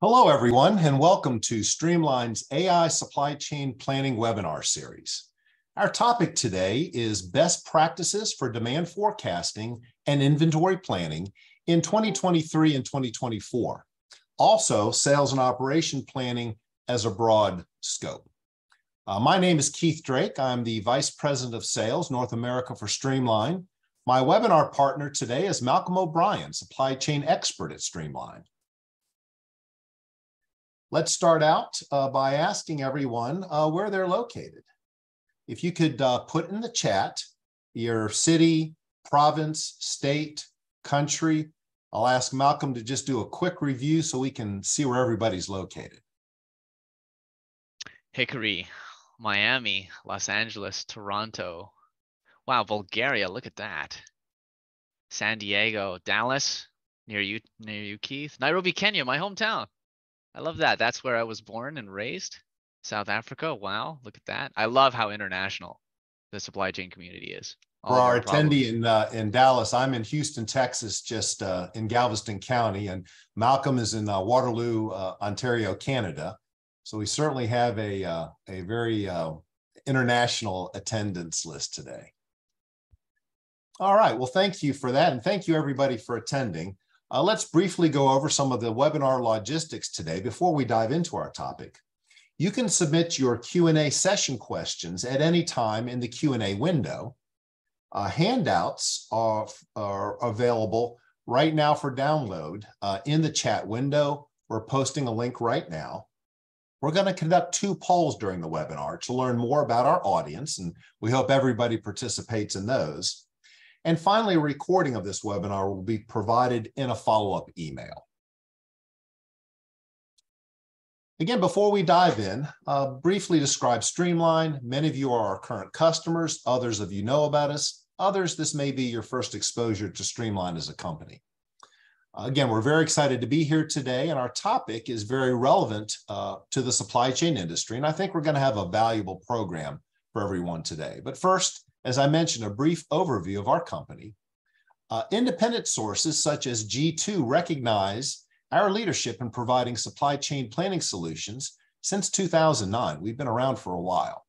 Hello, everyone, and welcome to Streamline's AI Supply Chain Planning webinar series. Our topic today is best practices for demand forecasting and inventory planning in 2023 and 2024. Also, sales and operation planning as a broad scope. My name is Keith Drake. I'm the Vice President of Sales, North America for Streamline. My webinar partner today is Malcolm O'Brien, Supply Chain Expert at Streamline. Let's start out by asking everyone where they're located. If you could put in the chat your city, province, state, country. I'll ask Malcolm to just do a quick review so we can see where everybody's located. Hickory, Miami, Los Angeles, Toronto. Wow, Bulgaria, look at that. San Diego, Dallas, near you, Keith. Nairobi, Kenya, my hometown. I love that. That's where I was born and raised. South Africa. Wow, look at that. I love how international the supply chain community is. For our attendee in Dallas, I'm in Houston, Texas, just in Galveston County, and Malcolm is in Waterloo, Ontario, Canada. So we certainly have a very international attendance list today. All right, well, thank you for that, and thank you everybody for attending. Let's briefly go over some of the webinar logistics today before we dive into our topic. You can submit your Q&A session questions at any time in the Q&A window. Handouts are available right now for download in the chat window. We're posting a link right now. We're going to conduct 2 polls during the webinar to learn more about our audience, and we hope everybody participates in those. And finally, a recording of this webinar will be provided in a follow-up email. Again, before we dive in, briefly describe Streamline. Many of you are our current customers. Others of you know about us. Others, this may be your first exposure to Streamline as a company. Again, we're very excited to be here today, and our topic is very relevant to the supply chain industry, and I think we're going to have a valuable program for everyone today. But first, as I mentioned, a brief overview of our company. Independent sources such as G2 recognize our leadership in providing supply chain planning solutions since 2009. We've been around for a while.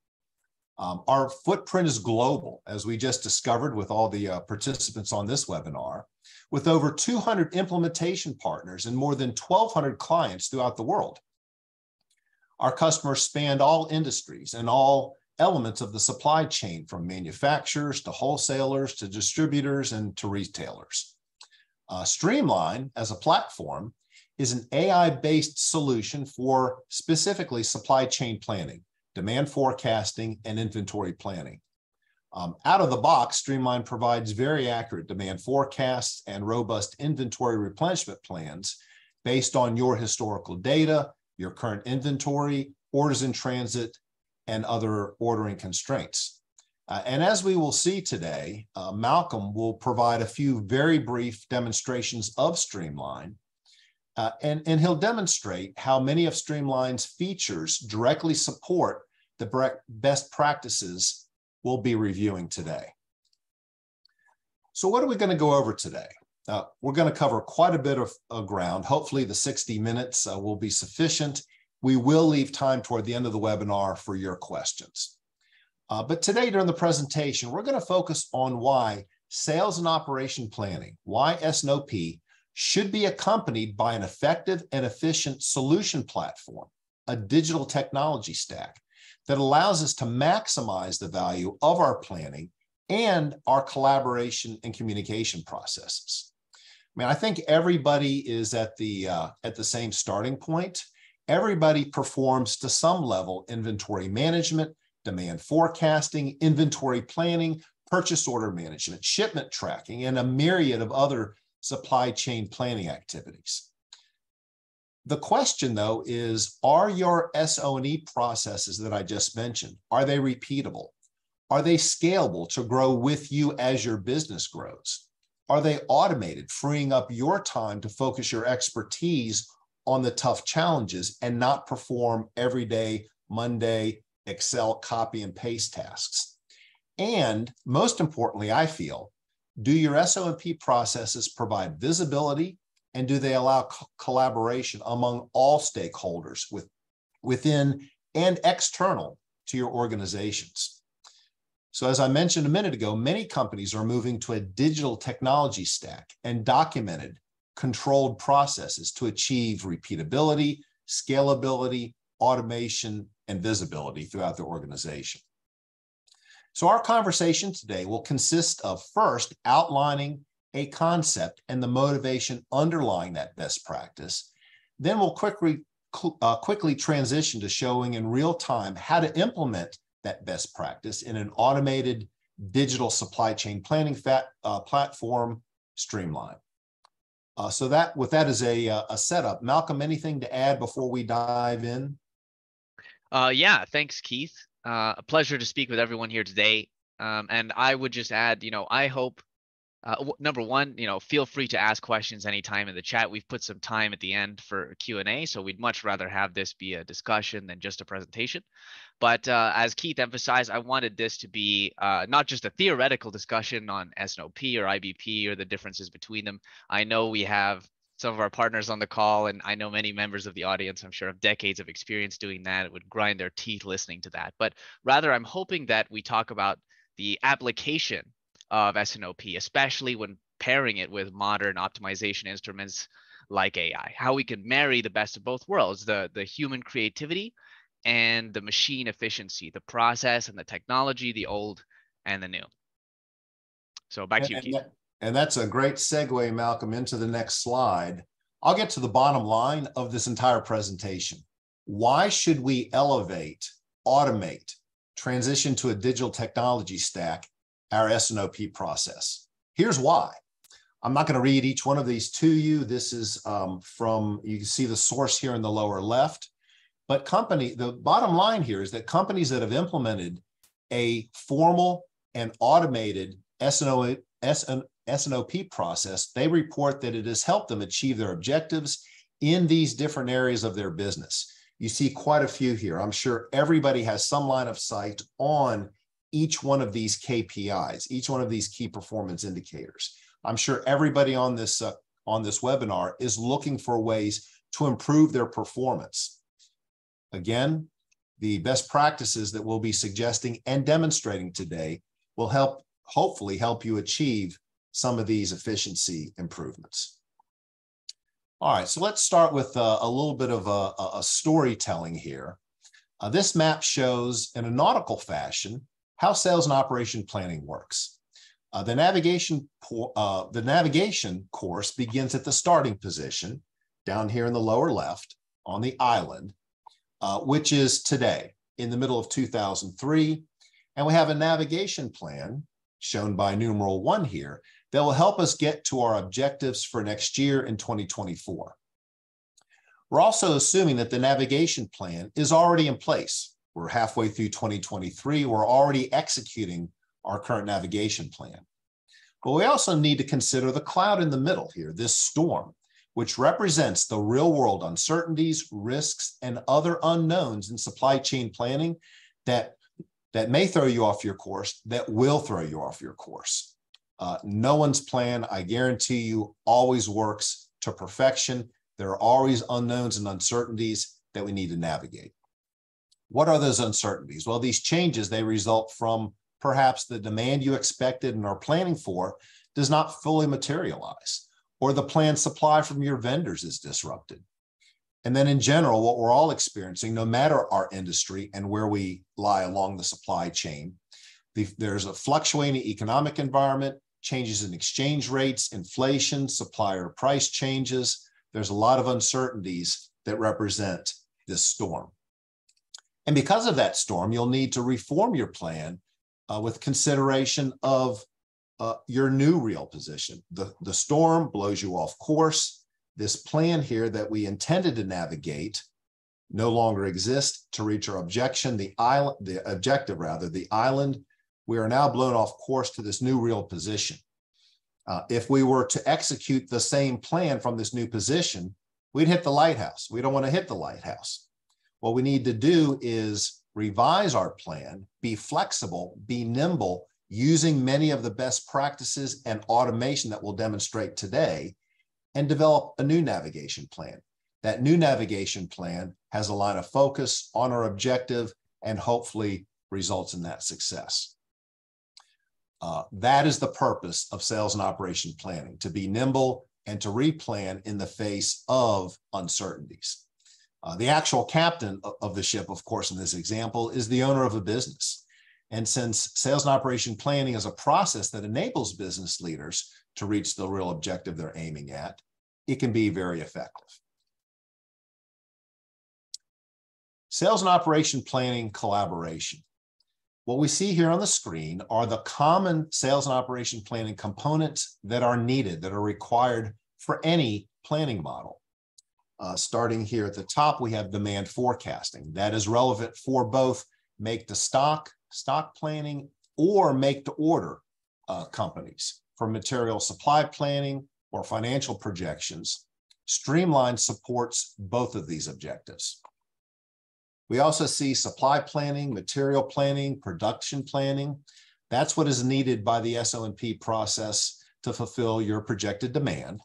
Our footprint is global, as we just discovered with all the participants on this webinar, with over 200 implementation partners and more than 1,200 clients throughout the world. Our customers span all industries and all elements of the supply chain, from manufacturers to wholesalers to distributors and to retailers. Streamline, as a platform, is an AI-based solution for specifically supply chain planning, demand forecasting, and inventory planning. Out of the box, Streamline provides very accurate demand forecasts and robust inventory replenishment plans based on your historical data, your current inventory, orders in transit, and other ordering constraints. And as we will see today, Malcolm will provide a few very brief demonstrations of Streamline, and he'll demonstrate how many of Streamline's features directly support the best practices we'll be reviewing today. So what are we going to go over today? We're going to cover quite a bit of ground. Hopefully the 60 minutes will be sufficient. We will leave time toward the end of the webinar for your questions. But today during the presentation, we're going to focus on why sales and operation planning, why S&OP, should be accompanied by an effective and efficient solution platform, a digital technology stack that allows us to maximize the value of our planning and our collaboration and communication processes. I mean, I think everybody is at the same starting point. Everybody performs to some level inventory management, demand forecasting, inventory planning, purchase order management, shipment tracking, and a myriad of other supply chain planning activities. The question, though, is, are your S&OP processes that I just mentioned, are they repeatable? Are they scalable to grow with you as your business grows? Are they automated, freeing up your time to focus your expertise on the tough challenges and not perform everyday Monday Excel copy and paste tasks? And most importantly, I feel, do your S&OP processes provide visibility And do they allow collaboration among all stakeholders within and external to your organizations? So as I mentioned a minute ago, many companies are moving to a digital technology stack and documented, controlled processes to achieve repeatability, scalability, automation, and visibility throughout the organization. So our conversation today will consist of first outlining a concept and the motivation underlying that best practice. Then we'll quickly transition to showing in real time how to implement that best practice in an automated digital supply chain planning platform, Streamline. So with that as a setup, Malcolm, anything to add before we dive in? Yeah, thanks, Keith. A pleasure to speak with everyone here today. And I would just add, I hope, number one, feel free to ask questions anytime in the chat. We've put some time at the end for Q&A, so we'd much rather have this be a discussion than just a presentation. But as Keith emphasized, I wanted this to be not just a theoretical discussion on S&OP or IBP or the differences between them. I know we have some of our partners on the call, and I know many members of the audience, I'm sure, have decades of experience doing that. It would grind their teeth listening to that. But rather, I'm hoping that we talk about the application of S&OP, especially when pairing it with modern optimization instruments like AI, how we can marry the best of both worlds, the human creativity and the machine efficiency, the process and the technology, the old and the new. So back to you, Keith. And that's a great segue, Malcolm, into the next slide. I'll get to the bottom line of this entire presentation. Why should we elevate, automate, transition to a digital technology stack, our S&OP process? Here's why. I'm not going to read each one of these to you. This is you can see the source here in the lower left. But the bottom line here is that companies that have implemented a formal and automated S&OP process, they report that it has helped them achieve their objectives in these different areas of their business. You see quite a few here. I'm sure everybody has some line of sight on each one of these KPIs, each one of these key performance indicators. I'm sure everybody on this webinar is looking for ways to improve their performance. Again, the best practices that we'll be suggesting and demonstrating today will hopefully help you achieve some of these efficiency improvements. All right, so let's start with a little bit of a storytelling here. This map shows, in a nautical fashion, how sales and operation planning works. The navigation course begins at the starting position, down here in the lower left, on the island, which is today, in the middle of 2003. And we have a navigation plan, shown by numeral 1 here, that will help us get to our objectives for next year in 2024. We're also assuming that the navigation plan is already in place. We're halfway through 2023. We're already executing our current navigation plan. But we also need to consider the cloud in the middle here, this storm, which represents the real-world uncertainties, risks, and other unknowns in supply chain planning that may throw you off your course, that will throw you off your course. No one's plan, I guarantee you, always works to perfection. There are always unknowns and uncertainties that we need to navigate. What are those uncertainties? Well, these changes, they result from perhaps the demand you expected and are planning for does not fully materialize, or the planned supply from your vendors is disrupted. And then in general, what we're all experiencing, no matter our industry and where we lie along the supply chain, there's a fluctuating economic environment, changes in exchange rates, inflation, supplier price changes. There's a lot of uncertainties that represent this storm. And because of that storm, you'll need to reform your plan with consideration of your new real position. The storm blows you off course. This plan here that we intended to navigate no longer exists to reach our objective, the island. We are now blown off course to this new real position. If we were to execute the same plan from this new position, we'd hit the lighthouse. We don't want to hit the lighthouse. What we need to do is revise our plan, be flexible, be nimble, using many of the best practices and automation that we'll demonstrate today, and develop a new navigation plan. That new navigation plan has a line of focus on our objective and hopefully results in that success. That is the purpose of sales and operation planning, to be nimble and to replan in the face of uncertainties. The actual captain of the ship, of course, in this example, is the owner of a business. And since sales and operation planning is a process that enables business leaders to reach the real objective they're aiming at, it can be very effective. Sales and operation planning collaboration. What we see here on the screen are the common sales and operation planning components that are needed, that are required for any planning model. Starting here at the top, we have demand forecasting. That is relevant for both make to stock planning, or make to order companies for material supply planning or financial projections. Streamline supports both of these objectives. We also see supply planning, material planning, production planning. That's what is needed by the S&OP process to fulfill your projected demand.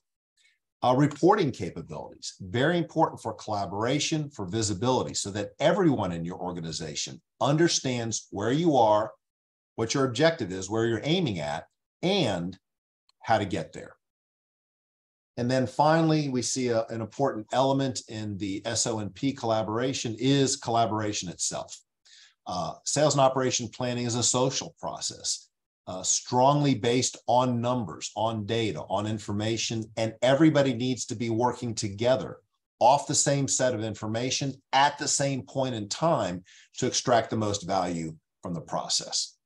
Reporting capabilities, very important for collaboration, for visibility, so that everyone in your organization understands where you are, what your objective is, where you're aiming at, and how to get there. And then finally, we see an important element in the S&OP collaboration is collaboration itself. Sales and operation planning is a social process, strongly based on numbers, on data, on information, and everybody needs to be working together off the same set of information at the same point in time to extract the most value from the process.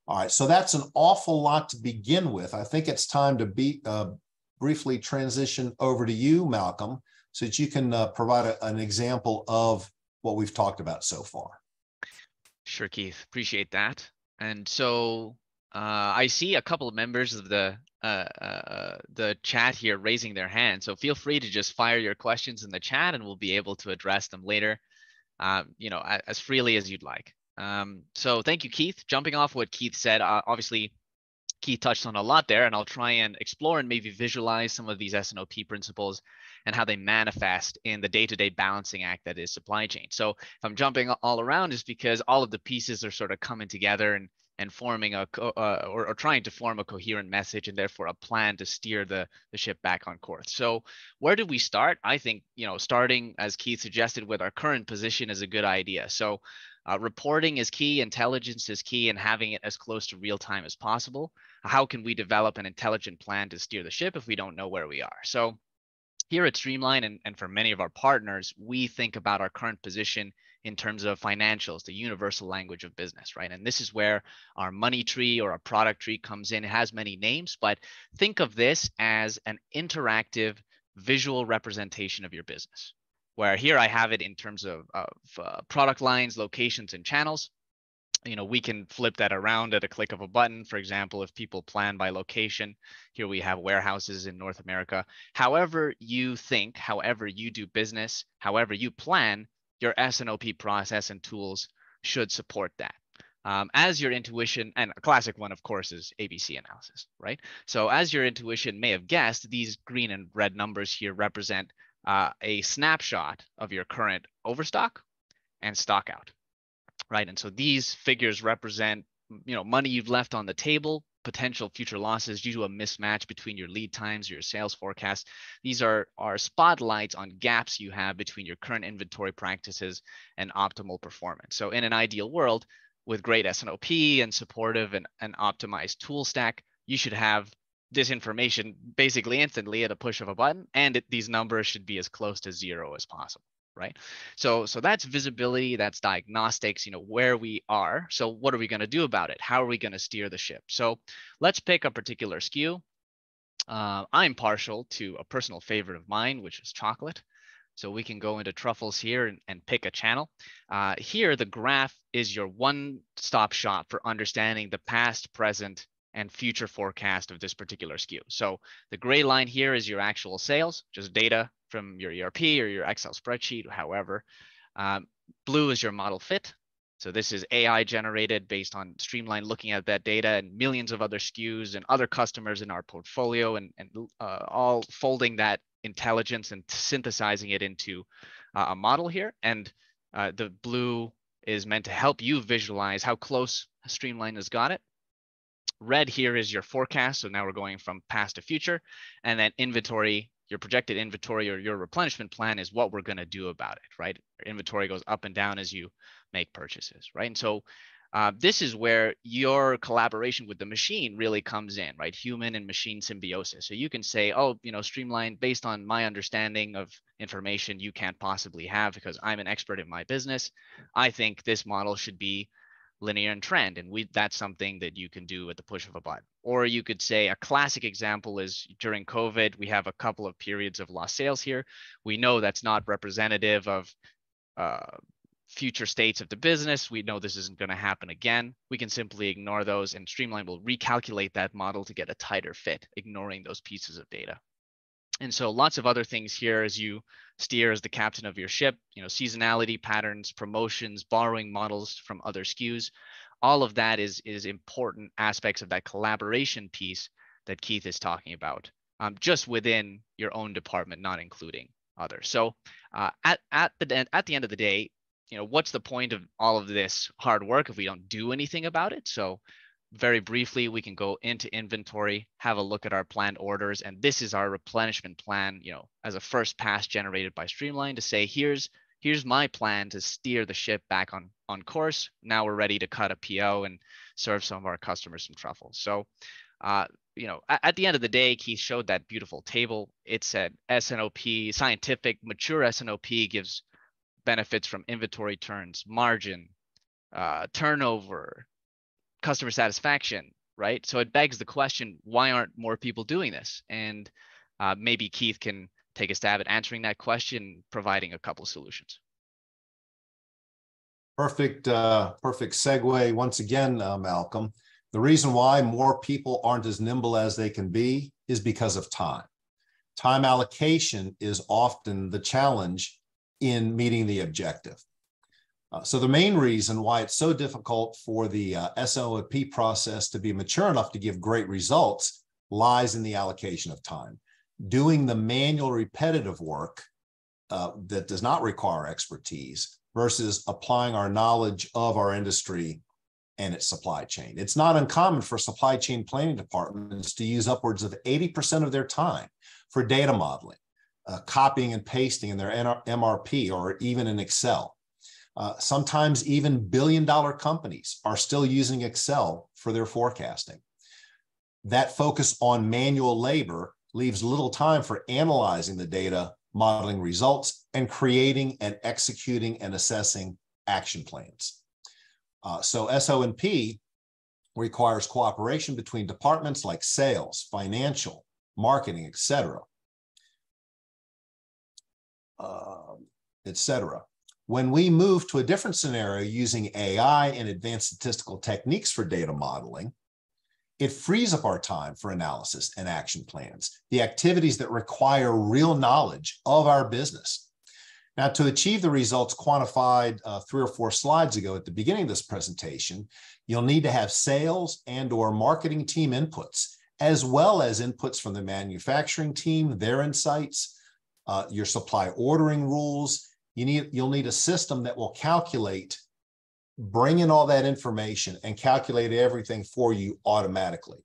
All right, so that's an awful lot to begin with. I think it's time to briefly transition over to you, Malcolm, so that you can provide an example of what we've talked about so far. Sure, Keith, appreciate that. And so I see a couple of members of the chat here raising their hand. So feel free to just fire your questions in the chat and we'll be able to address them later, as freely as you'd like. So thank you, Keith. Jumping off what Keith said, obviously, Keith touched on a lot there, and I'll try and explore and maybe visualize some of these S&OP principles and how they manifest in the day-to-day balancing act that is supply chain. So if I'm jumping all around, is because all of the pieces are sort of coming together and forming or trying to form a coherent message, and therefore a plan to steer the ship back on course. So where do we start? I think, starting, as Keith suggested, with our current position is a good idea. So reporting is key, intelligence is key, and having it as close to real time as possible. How can we develop an intelligent plan to steer the ship if we don't know where we are? So here at Streamline, and for many of our partners, we think about our current position in terms of financials, the universal language of business, right? And this is where our money tree or our product tree comes in. It has many names, but think of this as an interactive visual representation of your business, where here I have it in terms of product lines, locations, and channels. We can flip that around at a click of a button. For example, if people plan by location, here we have warehouses in North America. However you think, however you do business, however you plan, your S&OP process and tools should support that. As your intuition, and a classic one, of course, is ABC analysis, right? So as your intuition may have guessed, these green and red numbers here represent a snapshot of your current overstock and stock out, right? And so these figures represent, money you've left on the table, potential future losses due to a mismatch between your lead times, your sales forecast. These are spotlights on gaps you have between your current inventory practices and optimal performance. So in an ideal world, with great S&OP and supportive and optimized tool stack, you should have this information basically instantly at a push of a button, and these numbers should be as close to zero as possible, right? So that's visibility, that's diagnostics, where we are. So what are we going to do about it? How are we going to steer the ship? So let's pick a particular SKU. I'm partial to a personal favorite of mine, which is chocolate. So we can go into truffles here and pick a channel. Here, the graph is your one-stop shop for understanding the past, present, and future forecast of this particular SKU. So the gray line here is your actual sales, just data from your ERP or your Excel spreadsheet, however. Blue is your model fit. So this is AI generated based on Streamline looking at that data and millions of other SKUs and other customers in our portfolio, and all folding that intelligence and synthesizing it into a model here. And the blue is meant to help you visualize how close Streamline has got it. Red here is your forecast. So now we're going from past to future. And then inventory, your projected inventory or your replenishment plan is what we're going to do about it, right? Inventory goes up and down as you make purchases, right? And so this is where your collaboration with the machine really comes in, right? Human and machine symbiosis. So you can say, oh, Streamline, based on my understanding of information you can't possibly have because I'm an expert in my business, I think this model should be linear and trend. And that's something that you can do at the push of a button. Or you could say a classic example is during COVID, we have a couple of periods of lost sales here. We know that's not representative of future states of the business. We know this isn't going to happen again. We can simply ignore those, and Streamline will recalculate that model to get a tighter fit, ignoring those pieces of data. And so lots of other things here as you steer as the captain of your ship, seasonality patterns, promotions, borrowing models from other SKUs. All of that is important aspects of that collaboration piece that Keith is talking about, just within your own department, not including others. So at the end of the day, what's the point of all of this hard work if we don't do anything about it? So very briefly, we can go into inventory, have a look at our planned orders, and this is our replenishment plan, as a first pass generated by Streamline to say, here's my plan to steer the ship back on course. Now we're ready to cut a PO and serve some of our customers some truffles. So, at the end of the day, Keith showed that beautiful table. It said S&OP, scientific, mature S&OP gives benefits from inventory turns, margin, turnover, customer satisfaction, right? So it begs the question, why aren't more people doing this? And maybe Keith can take a stab at answering that question, providing a couple of solutions. Perfect segue once again, Malcolm. The reason why more people aren't as nimble as they can be is because of time. Time allocation is often the challenge in meeting the objective. So the main reason why it's so difficult for the SOP process to be mature enough to give great results lies in the allocation of time. Doing the manual repetitive work that does not require expertise versus applying our knowledge of our industry and its supply chain. It's not uncommon for supply chain planning departments to use upwards of 80% of their time for data modeling, copying and pasting in their MRP or even in Excel. Sometimes even billion-dollar companies are still using Excel for their forecasting. That focus on manual labor leaves little time for analyzing the data, modeling results, and creating and executing and assessing action plans. So S&OP requires cooperation between departments like sales, financial, marketing, et cetera. When we move to a different scenario using AI and advanced statistical techniques for data modeling, it frees up our time for analysis and action plans, the activities that require real knowledge of our business. Now, to achieve the results quantified 3 or 4 slides ago at the beginning of this presentation, you'll need to have sales and/or marketing team inputs, as well as inputs from the manufacturing team, their insights, your supply ordering rules. You'll need a system that will bring in all that information and calculate everything for you automatically.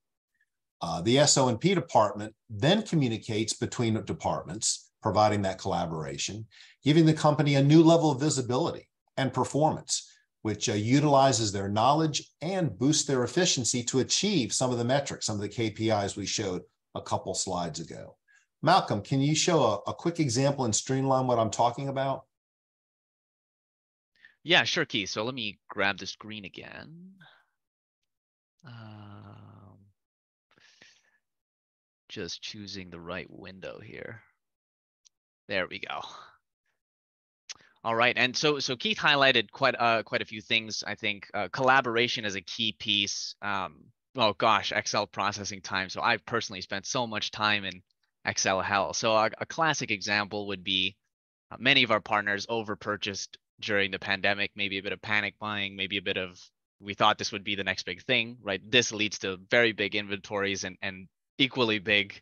The S&OP department then communicates between departments, providing that collaboration, giving the company a new level of visibility and performance, which utilizes their knowledge and boosts their efficiency to achieve some of the metrics, some of the KPIs we showed a couple slides ago. Malcolm, can you show a quick example and streamline what I'm talking about? Yeah, sure, Keith. So let me grab the screen again. Just choosing the right window here. There we go. All right, and so Keith highlighted quite a few things. I think collaboration is a key piece. Oh gosh, Excel processing time. So I've personally spent so much time in Excel hell. So a classic example would be many of our partners overpurchased during the pandemic, maybe a bit of panic buying, maybe a bit of, we thought this would be the next big thing, right? This leads to very big inventories and equally big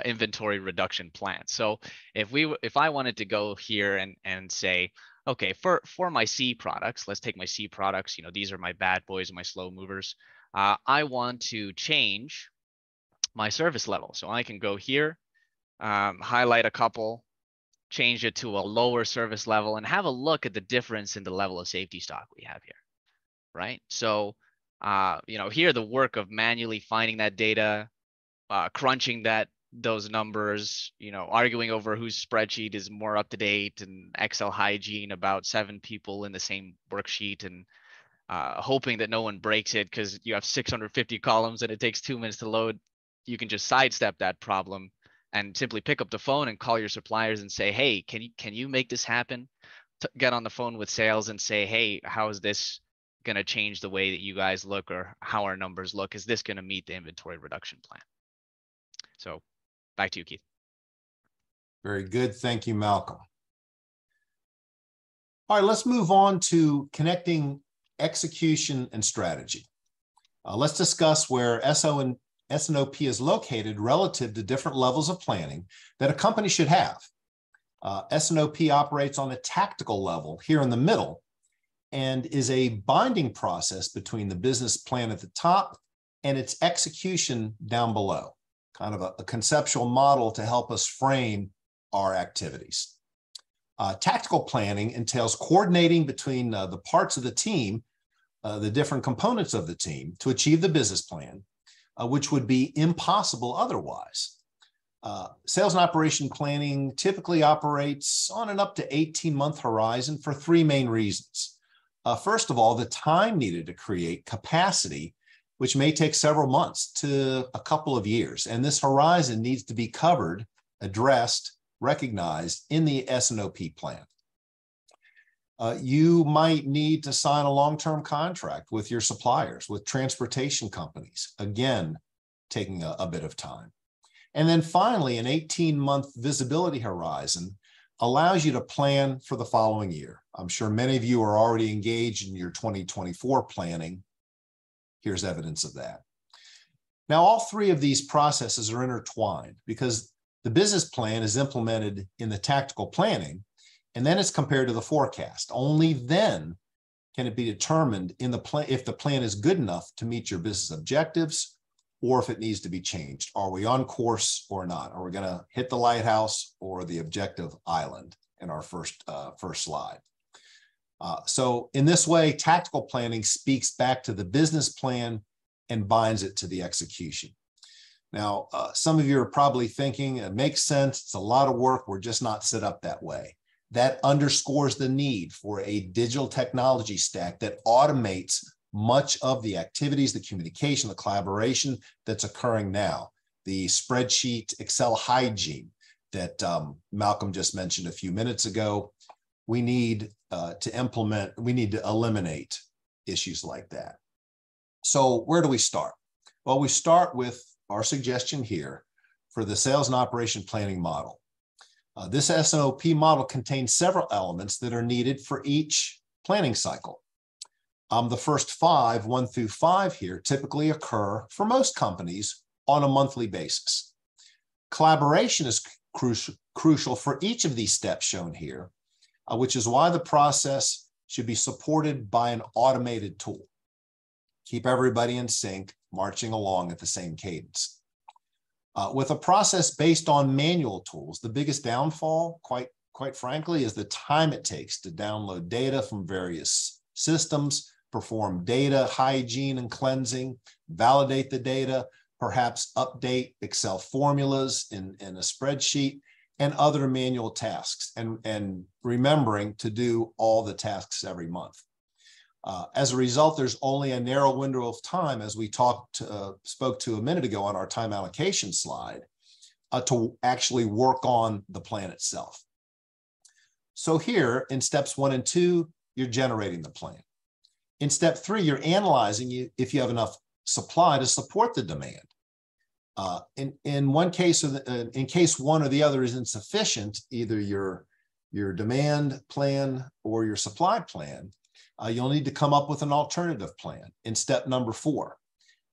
inventory reduction plans. So if I wanted to go here and say, okay, for my C products, let's take my C products, these are my bad boys and my slow movers. I want to change my service level. So I can go here, highlight a couple, change it to a lower service level, and have a look at the difference in the level of safety stock we have here, right? So, here the work of manually finding that data, crunching those numbers, arguing over whose spreadsheet is more up to date, and Excel hygiene about 7 people in the same worksheet, and hoping that no one breaks it because you have 650 columns and it takes 2 minutes to load. You can just sidestep that problem and simply pick up the phone and call your suppliers and say, hey, can you make this happen? Get on the phone with sales and say, hey, how is this going to change the way that you guys look, or how our numbers look? Is this going to meet the inventory reduction plan? So back to you, Keith. Very good. Thank you, Malcolm. All right, let's move on to connecting execution and strategy. Let's discuss where S&OP is located relative to different levels of planning that a company should have. S&OP operates on a tactical level here in the middle and is a binding process between the business plan at the top and its execution down below, kind of a conceptual model to help us frame our activities. Tactical planning entails coordinating between the parts of the team, the different components of the team, to achieve the business plan, which would be impossible otherwise. Sales and operation planning typically operates on an up to 18-month horizon for 3 main reasons. First of all, the time needed to create capacity, which may take several months to a couple of years. And this horizon needs to be covered, addressed, recognized in the S&OP plan. You might need to sign a long-term contract with your suppliers, with transportation companies, again, taking a bit of time. And then finally, an 18-month visibility horizon allows you to plan for the following year. I'm sure many of you are already engaged in your 2024 planning. Here's evidence of that. Now, all 3 of these processes are intertwined because the business plan is implemented in the tactical planning, and then it's compared to the forecast. Only then can it be determined in the plan if the plan is good enough to meet your business objectives, or if it needs to be changed. Are we on course or not? Are we going to hit the lighthouse or the objective island in our first slide? So in this way, tactical planning speaks back to the business plan and binds it to the execution. Now, some of you are probably thinking, it makes sense, it's a lot of work, we're just not set up that way. That underscores the need for a digital technology stack that automates much of the activities, the communication, the collaboration that's occurring now. The spreadsheet Excel hygiene that Malcolm just mentioned a few minutes ago, we need to eliminate issues like that. So where do we start? Well, we start with our suggestion here for the sales and operation planning model. This S&OP model contains several elements that are needed for each planning cycle. The first 5, 1 through 5 here, typically occur for most companies on a monthly basis. Collaboration is crucial for each of these steps shown here, which is why the process should be supported by an automated tool. Keep everybody in sync, marching along at the same cadence. With a process based on manual tools, the biggest downfall, quite frankly, is the time it takes to download data from various systems, perform data hygiene and cleansing, validate the data, perhaps update Excel formulas in a spreadsheet, and other manual tasks, and remembering to do all the tasks every month. As a result, there's only a narrow window of time, as we spoke to a minute ago on our time allocation slide, to actually work on the plan itself. So here in steps 1 and 2, you're generating the plan. In step 3, you're analyzing if you have enough supply to support the demand. In case one or the other is insufficient, either your your demand plan or your supply plan, you'll need to come up with an alternative plan in step number 4,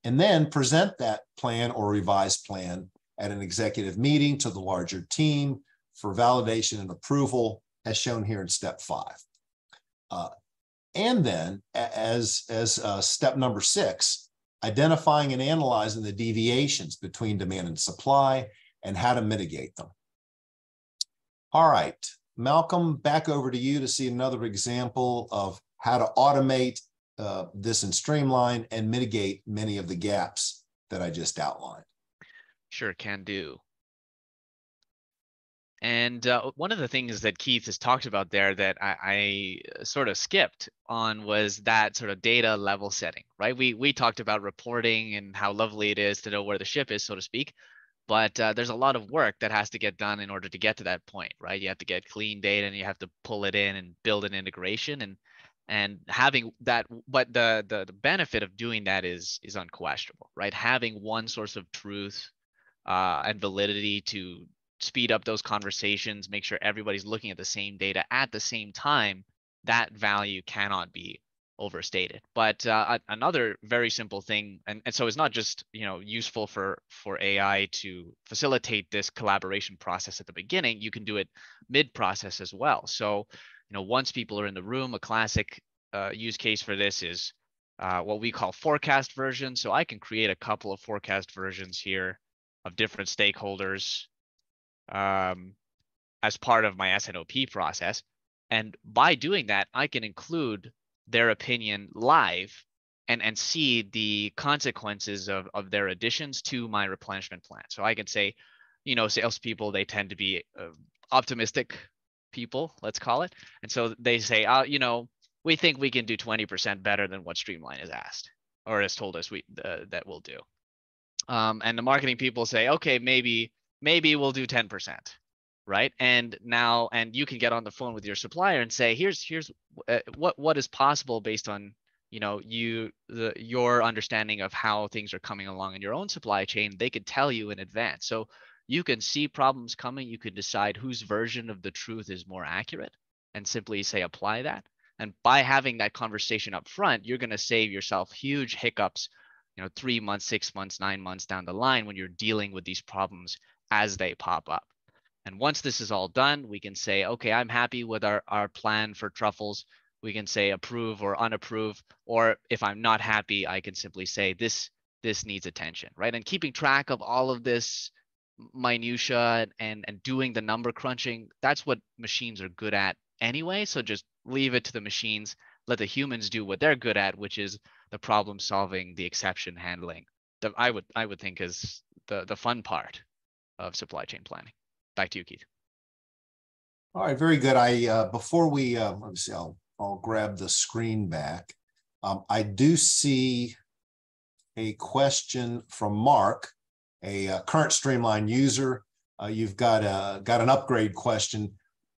and then present that plan or revised plan at an executive meeting to the larger team for validation and approval, as shown here in step 5. And then as step number 6, identifying and analyzing the deviations between demand and supply and how to mitigate them. All right, Malcolm, back over to you to see another example of how to automate this in Streamline and mitigate many of the gaps that I just outlined. Sure, can do. And one of the things that Keith has talked about there that I sort of skipped on was that sort of data level setting, right? We talked about reporting and how lovely it is to know where the ship is, so to speak. But there's a lot of work that has to get done in order to get to that point, right? You have to get clean data and you have to pull it in and build an integration and having that. But the benefit of doing that is unquestionable, right? Having one source of truth and validity to speed up those conversations, make sure everybody's looking at the same data at the same time, that value cannot be overstated. But another very simple thing, and so it's not just useful for AI to facilitate this collaboration process at the beginning, you can do it mid-process as well. So once people are in the room, a classic use case for this is what we call forecast versions. So I can create a couple of forecast versions here of different stakeholders as part of my S&OP process. And by doing that, I can include their opinion live and see the consequences of their additions to my replenishment plan. So I can say, salespeople, they tend to be optimistic people, let's call it. And so they say, we think we can do 20% better than what Streamline has asked or has told us that we'll do. And the marketing people say, okay, maybe we'll do 10%, right? And you can get on the phone with your supplier and say, here's what is possible based on your understanding of how things are coming along in your own supply chain. They could tell you in advance, so you can see problems coming. You can decide whose version of the truth is more accurate, and simply say apply that. And by having that conversation up front, you're going to save yourself huge hiccups, 3 months, 6 months, 9 months down the line when you're dealing with these problems as they pop up. And once this is all done, we can say, okay, I'm happy with our plan for truffles. We can say approve or unapprove, or if I'm not happy, I can simply say this needs attention, right? And keeping track of all of this minutia and doing the number crunching, that's what machines are good at anyway. So just leave it to the machines, let the humans do what they're good at, which is the problem solving, the exception handling. That I would think is the fun part of supply chain planning. Back to you, Keith. All right, very good. Before we let me see, I'll grab the screen back. I do see a question from Mark, a current Streamline user. You've got an upgrade question.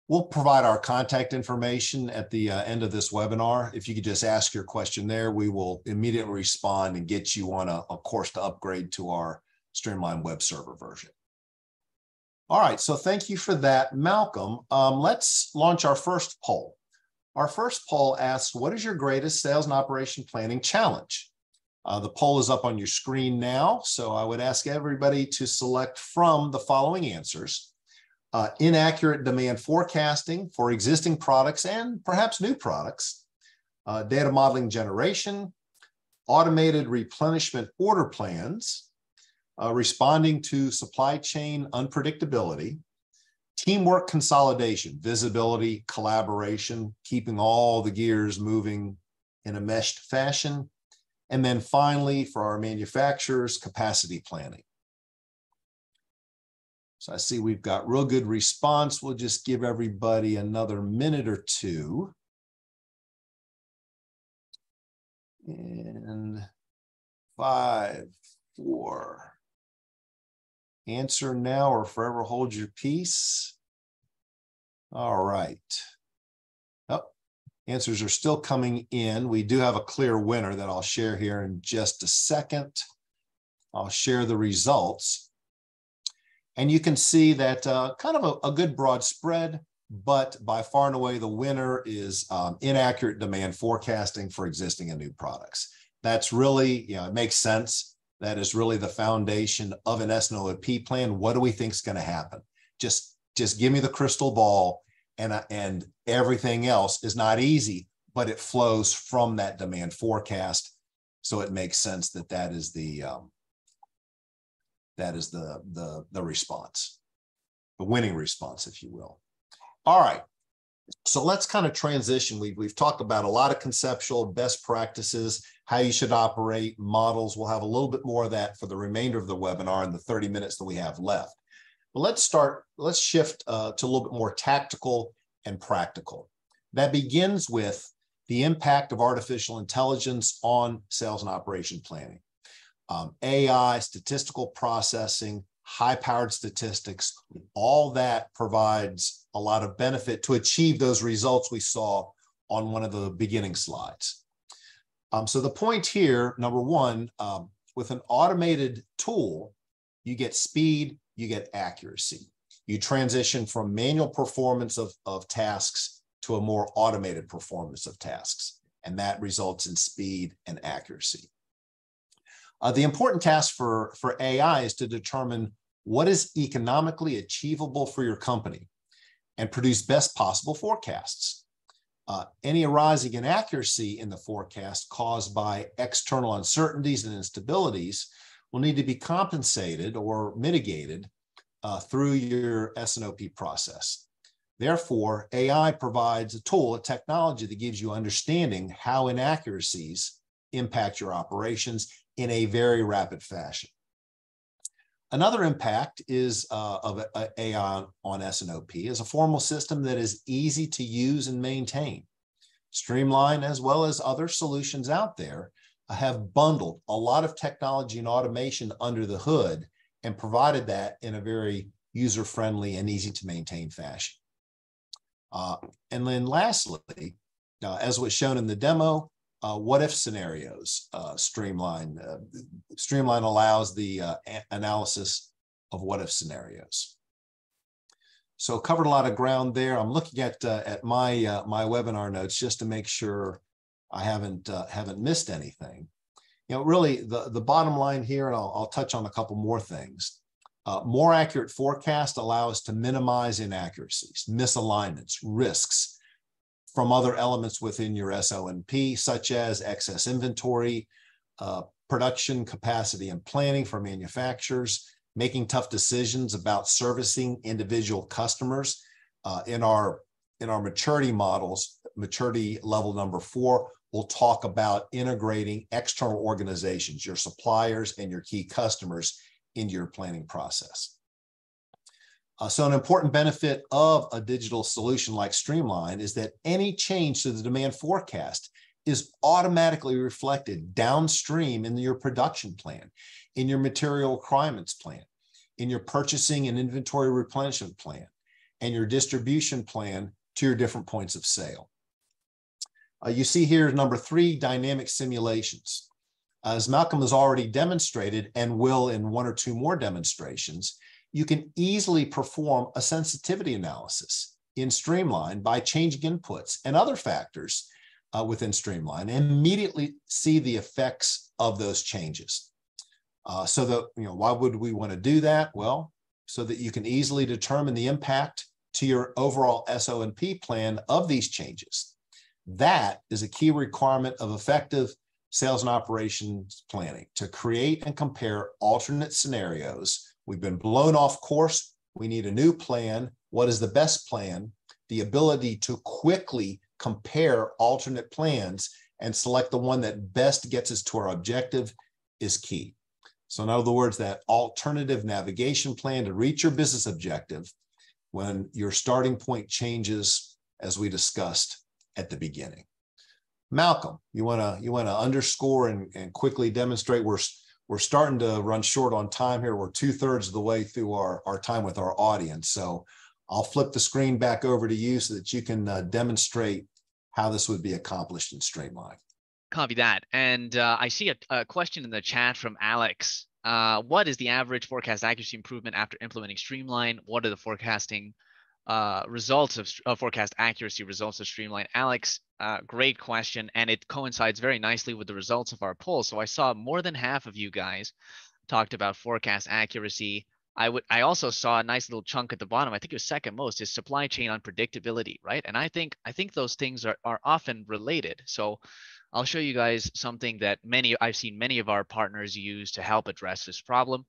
We'll provide our contact information at the end of this webinar. If you could just ask your question there, we will immediately respond and get you on a course to upgrade to our Streamline web server version. All right, so thank you for that, Malcolm. Let's launch our first poll. Our first poll asks, what is your greatest sales and operation planning challenge? The poll is up on your screen now, so I would ask everybody to select from the following answers. Inaccurate demand forecasting for existing products and perhaps new products, data modeling generation, automated replenishment order plans, responding to supply chain unpredictability, teamwork consolidation, visibility, collaboration, keeping all the gears moving in a meshed fashion, and then finally, for our manufacturers, capacity planning. So I see we've got real good response. We'll just give everybody another minute or two. And 5, 4. Answer now or forever hold your peace. All right. Oh, answers are still coming in. We do have a clear winner that I'll share here in just a second. I'll share the results. And you can see that kind of a good broad spread, but by far and away, the winner is inaccurate demand forecasting for existing and new products. That's really, it makes sense. That is really the foundation of an S&OP plan. What do we think is going to happen? Just give me the crystal ball, and everything else is not easy, but it flows from that demand forecast. So it makes sense that that is the response, the winning response, if you will. All right. So let's kind of transition. We've talked about a lot of conceptual best practices, how you should operate, models. We'll have a little bit more of that for the remainder of the webinar in the 30 minutes that we have left. But let's shift to a little bit more tactical and practical. That begins with the impact of artificial intelligence on sales and operation planning. AI, statistical processing, high-powered statistics, all that provides a lot of benefit to achieve those results we saw on one of the beginning slides. So the point here, number one, with an automated tool, you get speed, you get accuracy. You transition from manual performance of tasks to a more automated performance of tasks, and that results in speed and accuracy. The important task for AI is to determine what is economically achievable for your company and produce best possible forecasts. Any arising inaccuracy in the forecast caused by external uncertainties and instabilities will need to be compensated or mitigated through your S&OP process. Therefore, AI provides a tool, a technology that gives you understanding how inaccuracies impact your operations in a very rapid fashion. Another impact is of AI on S&OP is a formal system that is easy to use and maintain. Streamline, as well as other solutions out there, have bundled a lot of technology and automation under the hood and provided that in a very user-friendly and easy to maintain fashion. And then lastly, as was shown in the demo, what-if scenarios. Streamline allows the analysis of what-if scenarios. So covered a lot of ground there. I'm looking at my my webinar notes just to make sure I haven't missed anything. Really the bottom line here, and I'll touch on a couple more things. More accurate forecast allow us to minimize inaccuracies, misalignments, risks from other elements within your S&OP, such as excess inventory, production capacity and planning for manufacturers, making tough decisions about servicing individual customers. In our maturity models, maturity level number 4, we'll talk about integrating external organizations, your suppliers and your key customers, into your planning process. So an important benefit of a digital solution like Streamline is that any change to the demand forecast is automatically reflected downstream in your production plan, in your material requirements plan, in your purchasing and inventory replenishment plan, and your distribution plan to your different points of sale. You see here number 3, dynamic simulations. As Malcolm has already demonstrated and will in 1 or 2 more demonstrations, you can easily perform a sensitivity analysis in Streamline by changing inputs and other factors within Streamline and immediately see the effects of those changes. So that, why would we want to do that? Well, so that you can easily determine the impact to your overall S&OP plan of these changes. That is a key requirement of effective sales and operations planning, to create and compare alternate scenarios. We've been blown off course. We need a new plan. What is the best plan? The ability to quickly compare alternate plans and select the one that best gets us to our objective is key. So in other words, that alternative navigation plan to reach your business objective when your starting point changes, as we discussed at the beginning. Malcolm, you want to underscore and quickly demonstrate? We're starting to run short on time here. We're 2/3 of the way through our time with our audience. So I'll flip the screen back over to you so that you can demonstrate how this would be accomplished in Streamline. Copy that. And I see a question in the chat from Alex. What is the average forecast accuracy improvement after implementing Streamline? What are the forecasting results of forecast accuracy, results of Streamline. Alex, great question, and it coincides very nicely with the results of our poll. So I saw more than half of you guys talked about forecast accuracy. I also saw a nice little chunk at the bottom. I think it was second most is supply chain unpredictability, right? And I think those things are often related. So I'll show you guys something that I've seen many of our partners use to help address this problem.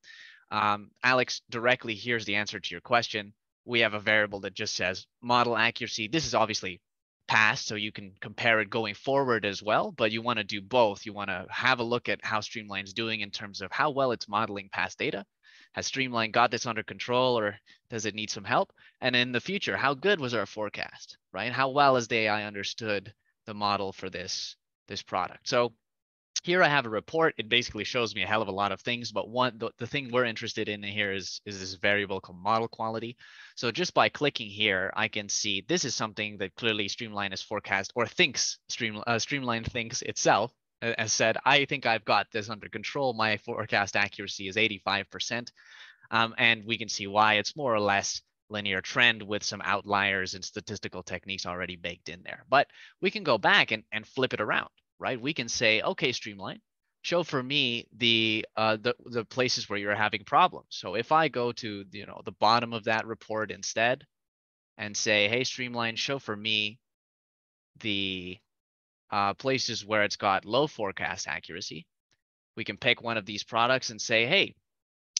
Alex, directly here's the answer to your question. We have a variable that just says model accuracy. This is obviously past, so you can compare it going forward as well, but you want to do both. You want to have a look at how Streamline's doing in terms of how well it's modeling past data. Has Streamline got this under control, or does it need some help? And in the future, how good was our forecast, right? How well has the AI understood the model for this product? So here I have a report. It basically shows me a hell of a lot of things, but the thing we're interested in here is this variable called model quality. So just by clicking here, I can see this is something that clearly Streamline has forecast or thinks Streamline thinks itself. As said, I think I've got this under control. My forecast accuracy is 85%. And we can see why. It's more or less linear trend with some outliers and statistical techniques already baked in there. But we can go back and flip it around, right? We can say, okay, Streamline, show for me the places where you're having problems. So if I go to the bottom of that report instead and say, hey, Streamline, show for me the places where it's got low forecast accuracy, we can pick one of these products and say, hey,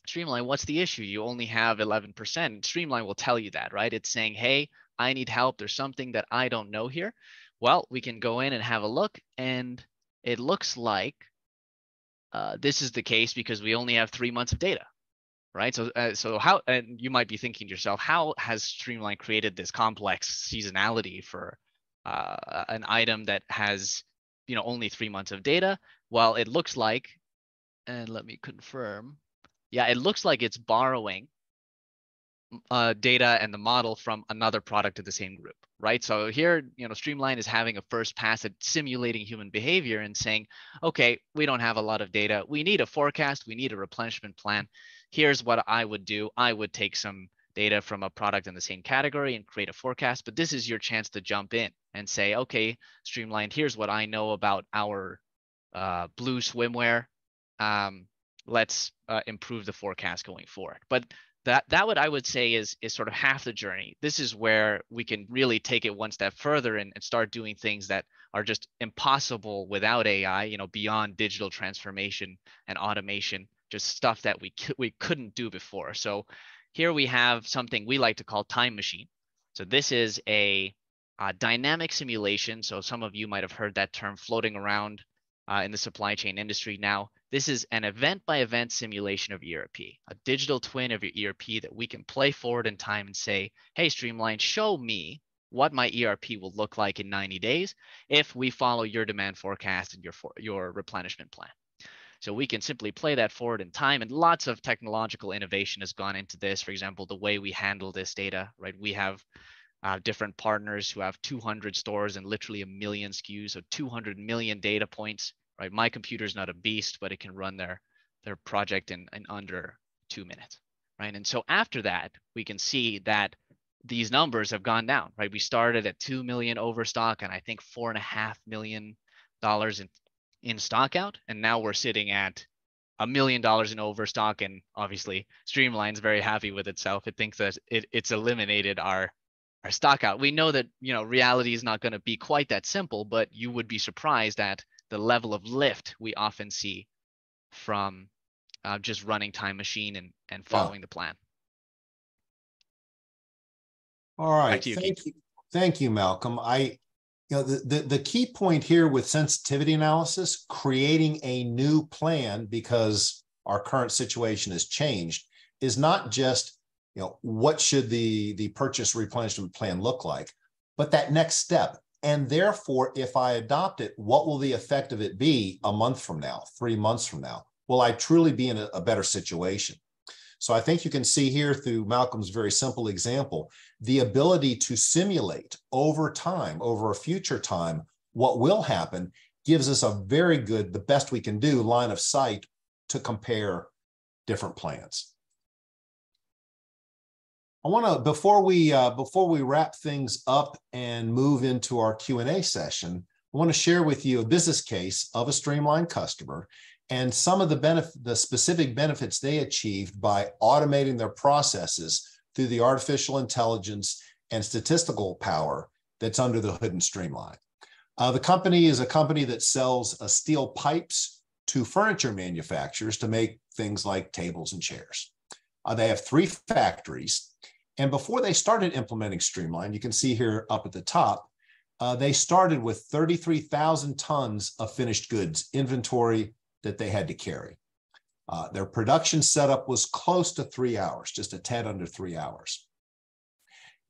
Streamline, what's the issue? You only have 11%. Streamline will tell you that, right? It's saying, hey, I need help. There's something that I don't know here. Well, we can go in and have a look, and it looks like this is the case because we only have 3 months of data, right? So how, and you might be thinking to yourself, how has Streamline created this complex seasonality for an item that has, only 3 months of data? Well, it looks like, and let me confirm. Yeah, it looks like it's borrowing data and the model from another product of the same group, right? So here, Streamline is having a first pass at simulating human behavior and saying, okay, we don't have a lot of data. We need a forecast. We need a replenishment plan. Here's what I would do. I would take some data from a product in the same category and create a forecast. But this is your chance to jump in and say, okay, Streamlined, here's what I know about our blue swimwear. Let's improve the forecast going forward. But that what I would say is sort of half the journey. This is where we can really take it one step further and start doing things that are just impossible without AI, beyond digital transformation and automation, just stuff that we couldn't do before. So here we have something we like to call time machine. So this is a dynamic simulation. So some of you might have heard that term floating around in the supply chain industry now. This is an event-by-event simulation of ERP, a digital twin of your ERP that we can play forward in time and say, hey, Streamline, show me what my ERP will look like in 90 days if we follow your demand forecast and your replenishment plan. So we can simply play that forward in time, and lots of technological innovation has gone into this. For example, the way we handle this data, right? We have different partners who have 200 stores and literally 1 million SKUs, so 200 million data points. Right, my computer's not a beast, but it can run their project in under 2 minutes, right? And so after that, we can see that these numbers have gone down, right? We started at 2 million overstock and I think $4.5 million in stock out, and now we're sitting at $1 million in overstock. And obviously, Streamline's very happy with itself. It thinks that it's eliminated our stock out. We know that reality is not going to be quite that simple, but you would be surprised at the level of lift we often see from just running time machine and following the plan. All right, thank you, Malcolm. The key point here with sensitivity analysis, creating a new plan because our current situation has changed, is not just what should the purchase replenishment plan look like, but that next step. And therefore, if I adopt it, what will the effect of it be a month from now, 3 months from now? Will I truly be in a better situation? So I think you can see here through Malcolm's very simple example, the ability to simulate over time, over a future time, what will happen gives us a very good, the best we can do, line of sight to compare different plans. I want to, before we wrap things up and move into our Q&A session, I want to share with you a business case of a Streamlined customer and some of the specific benefits they achieved by automating their processes through the artificial intelligence and statistical power that's under the hood in Streamline. The company is a company that sells steel pipes to furniture manufacturers to make things like tables and chairs. They have 3 factories. And before they started implementing Streamline, you can see here up at the top, they started with 33,000 tons of finished goods inventory that they had to carry. Their production setup was close to 3 hours, just a tad under 3 hours.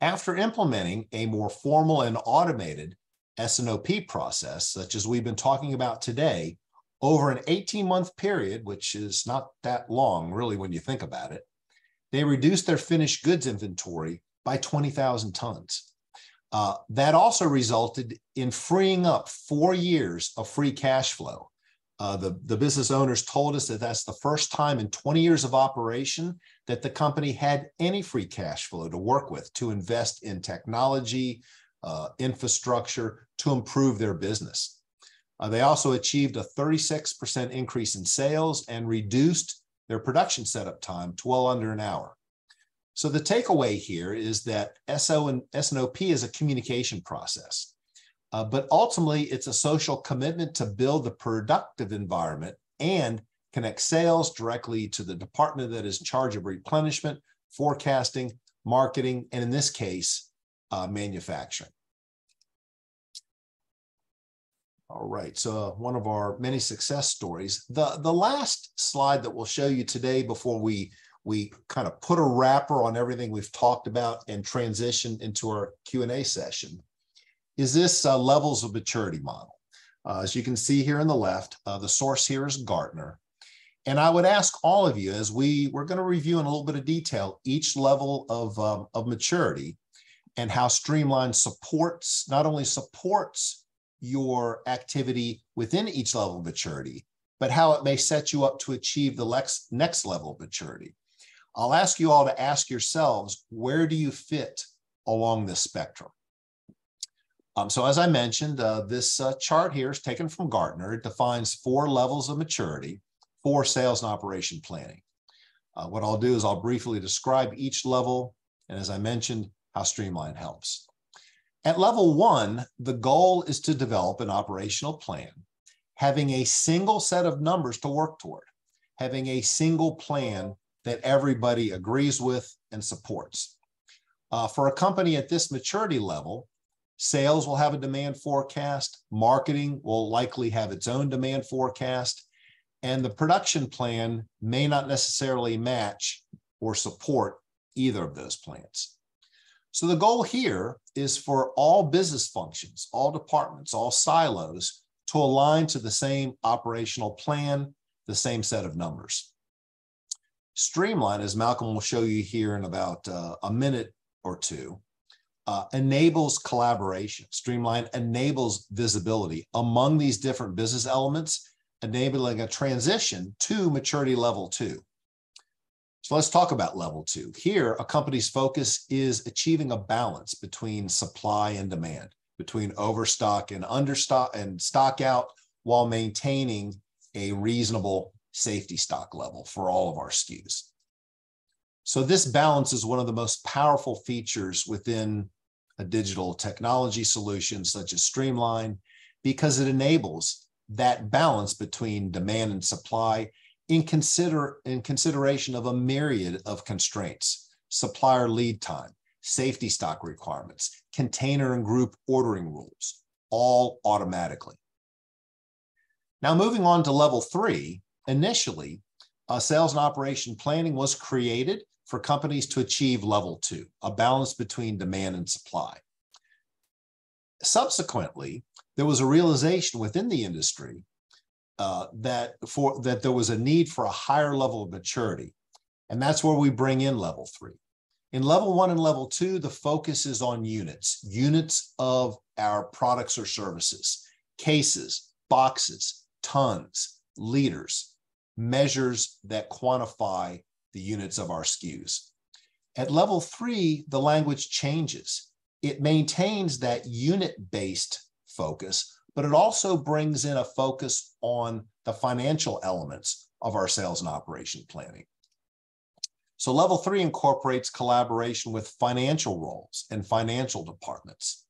After implementing a more formal and automated S&OP process, such as we've been talking about today, over an 18-month period, which is not that long, really, when you think about it, they reduced their finished goods inventory by 20,000 tons. That also resulted in freeing up 4 years of free cash flow. The business owners told us that that's the first time in 20 years of operation that the company had any free cash flow to work with to invest in technology, infrastructure to improve their business. They also achieved a 36% increase in sales and reduced their production setup time to well under an hour. So the takeaway here is that S&OP is a communication process, but ultimately it's a social commitment to build the productive environment and connect sales directly to the department that is in charge of replenishment, forecasting, marketing, and in this case, manufacturing. All right, so one of our many success stories. The last slide that we'll show you today before we kind of put a wrapper on everything we've talked about and transition into our Q&A session is this levels of maturity model. As you can see here on the left, the source here is Gartner. And I would ask all of you, as we're going to review in a little bit of detail each level of maturity and how Streamline supports, not only supports your activity within each level of maturity, but how it may set you up to achieve the next level of maturity. I'll ask you all to ask yourselves, where do you fit along this spectrum? So as I mentioned, this chart here is taken from Gartner. It defines 4 levels of maturity for sales and operation planning. What I'll do is I'll briefly describe each level, and as I mentioned, how Streamline helps. At level 1, the goal is to develop an operational plan, having a single set of numbers to work toward, having a single plan that everybody agrees with and supports. For a company at this maturity level, sales will have a demand forecast, marketing will likely have its own demand forecast, and the production plan may not necessarily match or support either of those plans. So the goal here is for all business functions, all departments, all silos to align to the same operational plan, the same set of numbers. Streamline, as Malcolm will show you here in about a minute or two, enables collaboration. Streamline enables visibility among these different business elements, enabling a transition to maturity level 2. So let's talk about level 2. Here, a company's focus is achieving a balance between supply and demand, between overstock and understock and stock out, while maintaining a reasonable safety stock level for all of our SKUs. So this balance is one of the most powerful features within a digital technology solution such as Streamline, because it enables that balance between demand and supply in consideration of a myriad of constraints: supplier lead time, safety stock requirements, container and group ordering rules, all automatically. Now, moving on to level 3, initially, sales and operation planning was created for companies to achieve level 2, a balance between demand and supply. Subsequently, there was a realization within the industry that there was a need for a higher level of maturity. And that's where we bring in level 3. In level 1 and level 2, the focus is on units of our products or services, cases, boxes, tons, liters, measures that quantify the units of our SKUs. At level 3, the language changes. It maintains that unit-based focus, but it also brings in a focus on the financial elements of our sales and operation planning. So level 3 incorporates collaboration with financial roles and financial departments.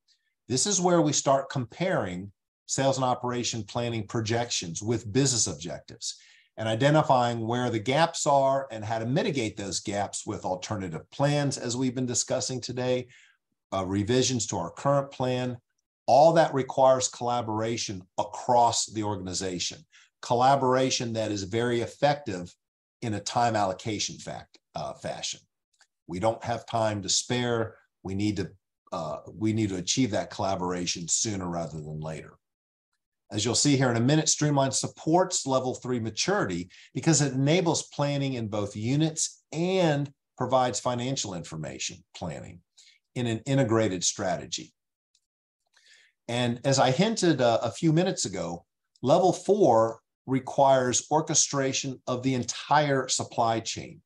This is where we start comparing sales and operation planning projections with business objectives and identifying where the gaps are and how to mitigate those gaps with alternative plans, as we've been discussing today, revisions to our current plan. All that requires collaboration across the organization, collaboration that is very effective in a time allocation fashion. We don't have time to spare. We need to achieve that collaboration sooner rather than later. As you'll see here in a minute, Streamline supports level 3 maturity because it enables planning in both units and provides financial information planning in an integrated strategy. And as I hinted a few minutes ago, level 4 requires orchestration of the entire supply chain.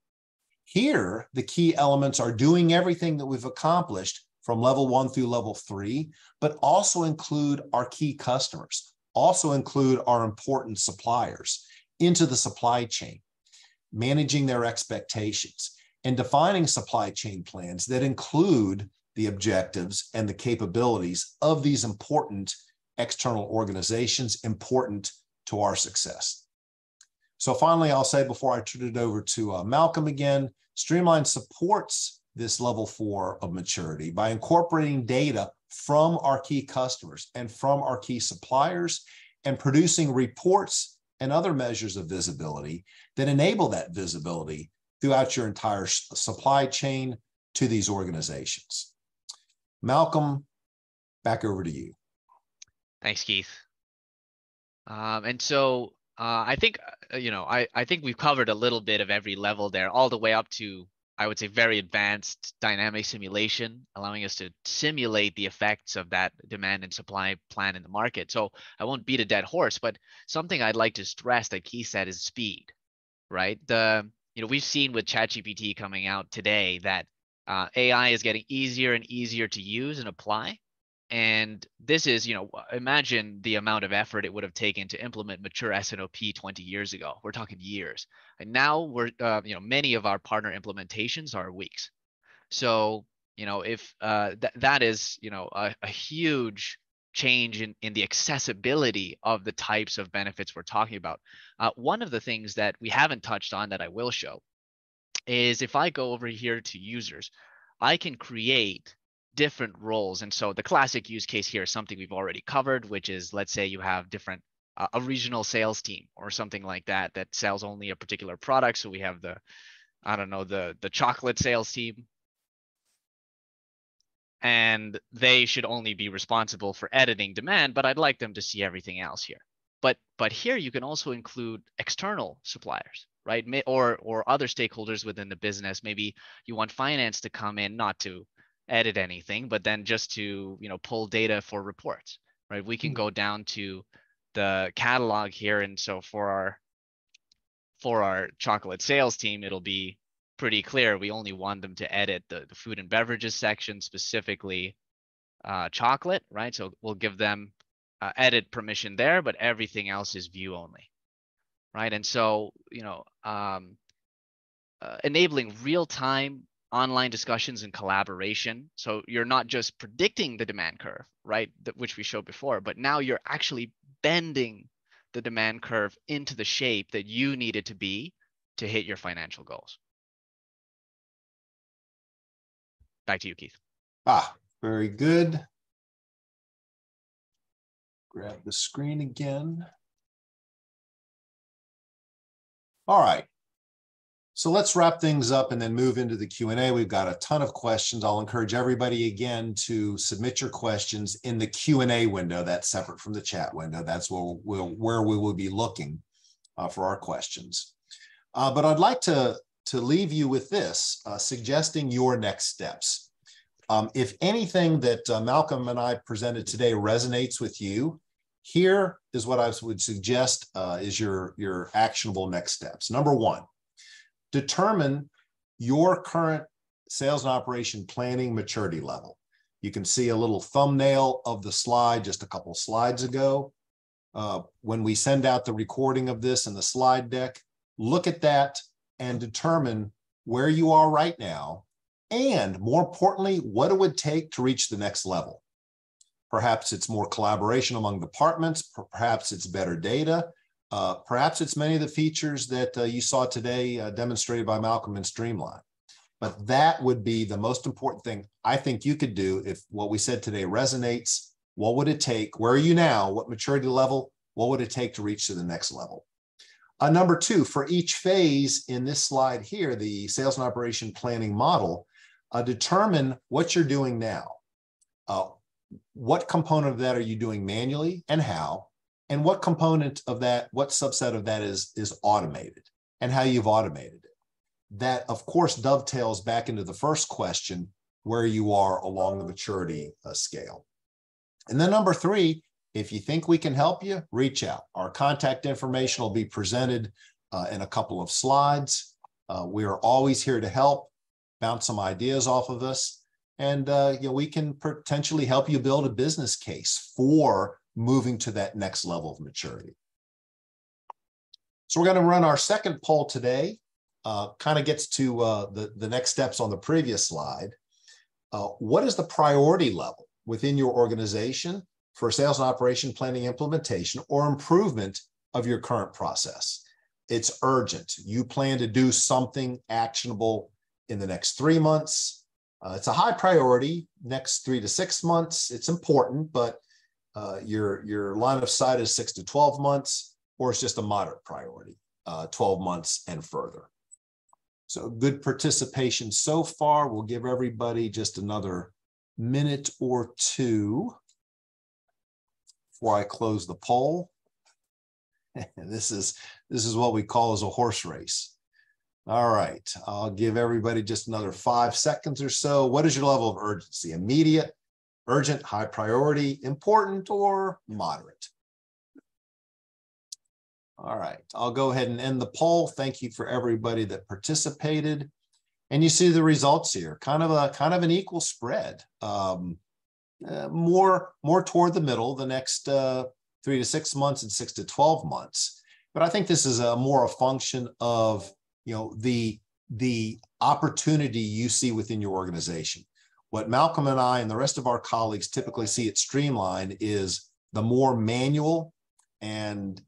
Here, the key elements are doing everything that we've accomplished from level 1 through level 3, but also include our key customers, also include our important suppliers into the supply chain, managing their expectations, and defining supply chain plans that include the objectives and the capabilities of these important external organizations important to our success. So finally, I'll say before I turn it over to Malcolm again, Streamline supports this level 4 of maturity by incorporating data from our key customers and from our key suppliers and producing reports and other measures of visibility that enable that visibility throughout your entire supply chain to these organizations. Malcolm, back over to you. Thanks, Keith. And so I think, I think we've covered a little bit of every level there, all the way up to, I would say, very advanced dynamic simulation, allowing us to simulate the effects of that demand and supply plan in the market. So I won't beat a dead horse, but something I'd like to stress that Keith said is speed, right? We've seen with ChatGPT coming out today that AI is getting easier and easier to use and apply. And this is, imagine the amount of effort it would have taken to implement mature S&OP 20 years ago. We're talking years. And now we're, many of our partner implementations are weeks. So, if that is, a huge change in the accessibility of the types of benefits we're talking about. One of the things that we haven't touched on that I will show is if I go over here to users, I can create different roles. And so the classic use case here is something we've already covered, which is, let's say you have different, a regional sales team or something like that, that sells only a particular product. So we have the chocolate sales team, and they should only be responsible for editing demand, but I'd like them to see everything else here. But here you can also include external suppliers, right? Or other stakeholders within the business. Maybe you want finance to come in, not to edit anything, but then just to pull data for reports, right? We can go down to the catalog here, and so for our chocolate sales team, it'll be pretty clear. We only want them to edit the food and beverages section, specifically chocolate, right? So we'll give them edit permission there, but everything else is view only, right? And so enabling real-time online discussions and collaboration. So you're not just predicting the demand curve, right, which we showed before, but now you're actually bending the demand curve into the shape that you need it to be to hit your financial goals. Back to you, Keith. Very good. Grab the screen again. All right. So let's wrap things up and then move into the Q&A. We've got a ton of questions. I'll encourage everybody again to submit your questions in the Q&A window. That's separate from the chat window. That's where we will be looking for our questions. But I'd like to leave you with this, suggesting your next steps. If anything that Malcolm and I presented today resonates with you, here is what I would suggest is your actionable next steps. Number one, determine your current sales and operation planning maturity level. You can see a little thumbnail of the slide just a couple slides ago. When we send out the recording of this in the slide deck, look at that and determine where you are right now, and more importantly, what it would take to reach the next level. Perhaps it's more collaboration among departments, perhaps it's better data, perhaps it's many of the features that you saw today demonstrated by Malcolm in Streamline. But that would be the most important thing I think you could do if what we said today resonates. What would it take? Where are you now? What maturity level? What would it take to reach to the next level? Number two, for each phase in this slide here, the sales and operation planning model, determine what you're doing now. What component of that are you doing manually and how? And what component of that, what subset of that is automated and how you've automated it? That, of course, dovetails back into the first question, where you are along the maturity scale. And then number three, if you think we can help you, reach out. Our contact information will be presented in a couple of slides. We are always here to help, bounce some ideas off of us, and we can potentially help you build a business case for moving to that next level of maturity. So we're going to run our second poll today. Kind of gets to the next steps on the previous slide. What is the priority level within your organization for sales and operation planning implementation or improvement of your current process? It's urgent. You plan to do something actionable in the next 3 months. It's a high priority, next 3 to 6 months. It's important, but your line of sight is 6 to 12 months, or it's just a moderate priority, 12 months and further. So good participation so far. We'll give everybody just another minute or two before I close the poll. This is what we call as a horse race. All right, I'll give everybody just another 5 seconds or so. What is your level of urgency? Immediate, urgent, high priority, important, or moderate? All right, I'll go ahead and end the poll. Thank you for everybody that participated. And you see the results here, kind of an equal spread. More toward the middle, the next 3 to 6 months and 6 to 12 months. But I think this is more a function of the opportunity you see within your organization. What Malcolm and I and the rest of our colleagues typically see at Streamline is the more manual and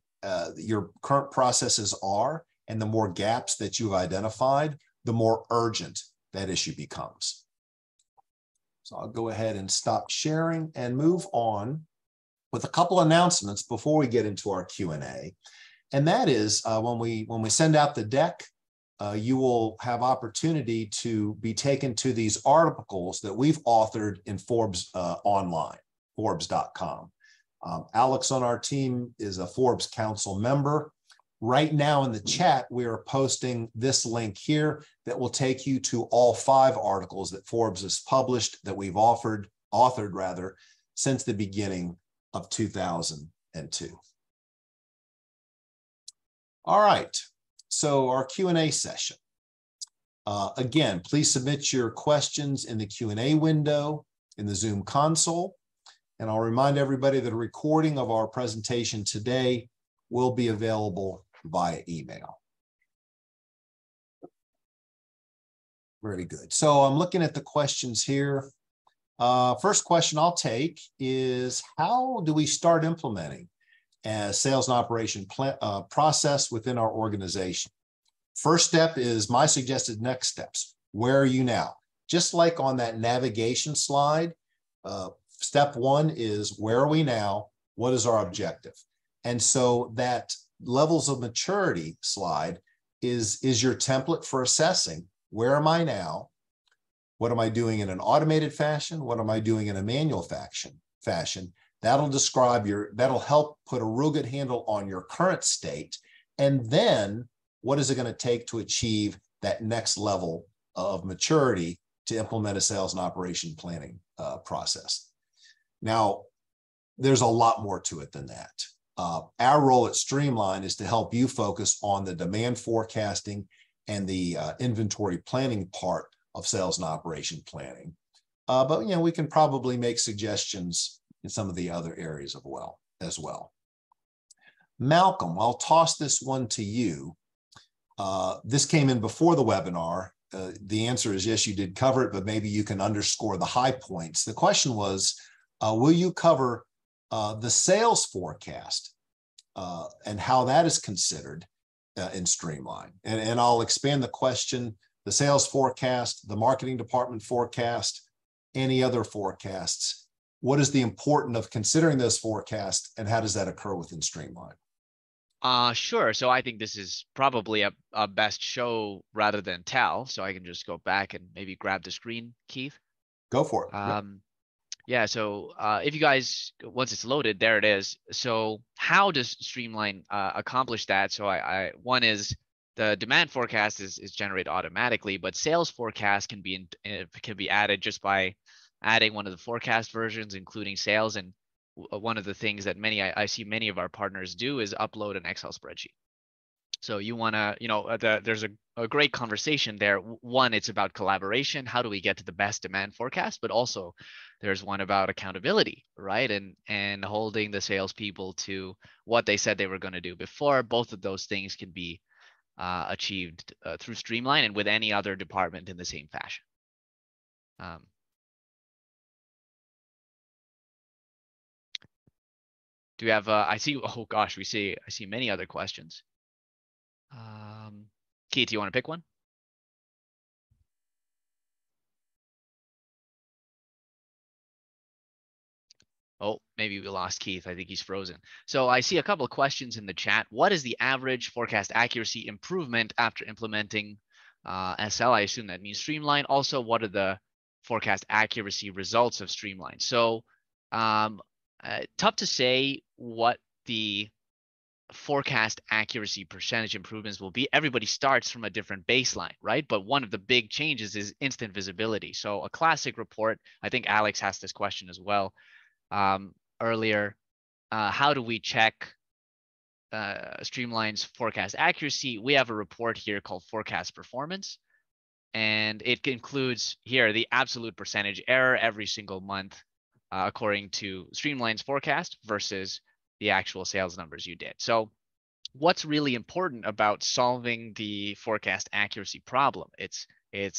your current processes are, and the more gaps that you've identified, the more urgent that issue becomes. So I'll go ahead and stop sharing and move on with a couple announcements before we get into our Q&A. And that is when we send out the deck, you will have opportunity to be taken to these articles that we've authored in Forbes online, Forbes.com. Alex on our team is a Forbes Council member. Right now in the chat, we are posting this link here that will take you to all 5 articles that Forbes has published that we've authored since the beginning of 2002. All right, so our Q&A session. Again, please submit your questions in the Q&A window in the Zoom console. And I'll remind everybody that a recording of our presentation today will be available via email. Very good. So I'm looking at the questions here. First question I'll take is, how do we start implementing a sales and operation process within our organization? First step is my suggested next steps. Where are you now? Just like on that navigation slide, step 1 is, where are we now? What is our objective? And so that levels of maturity slide is your template for assessing, where am I now? What am I doing in an automated fashion? What am I doing in a manual fashion? That'll describe that'll help put a real good handle on your current state. And then what is it going to take to achieve that next level of maturity to implement a sales and operation planning process? Now, there's a lot more to it than that. Our role at Streamline is to help you focus on the demand forecasting and the inventory planning part of sales and operation planning. But we can probably make suggestions in some of the other areas as well. Malcolm, I'll toss this one to you. This came in before the webinar. The answer is yes, you did cover it, but maybe you can underscore the high points. The question was, will you cover the sales forecast and how that is considered in Streamline? And I'll expand the question: the sales forecast, the marketing department forecast, any other forecasts. What is the importance of considering those forecasts, and how does that occur within Streamline? Sure. So I think this is probably a best show rather than tell. So I can just go back and maybe grab the screen, Keith. Go for it. Yeah. So if you guys, once it's loaded, there it is. So how does Streamline accomplish that? So one is the demand forecast is generated automatically, but sales forecast can be added just by adding one of the forecast versions, including sales. And one of the things that I see many of our partners do is upload an Excel spreadsheet. So you want to, there's a great conversation there. One, it's about collaboration. How do we get to the best demand forecast? But also there's one about accountability, right? And holding the salespeople to what they said they were going to do before. Both of those things can be achieved through Streamline and with any other department in the same fashion. Do we have, I see, oh gosh, I see many other questions. Keith, do you want to pick one? Oh, maybe we lost Keith. I think he's frozen. So I see a couple of questions in the chat. What is the average forecast accuracy improvement after implementing SL? I assume that means Streamline. Also, what are the forecast accuracy results of Streamline? So tough to say what the forecast accuracy percentage improvements will be. Everybody starts from a different baseline, right? But one of the big changes is instant visibility. So a classic report, I think Alex asked this question as well earlier. How do we check Streamline's forecast accuracy? We have a report here called Forecast Performance, and it includes here the absolute percentage error every single month according to Streamline's forecast versus the actual sales numbers you did. So what's really important about solving the forecast accuracy problem? It's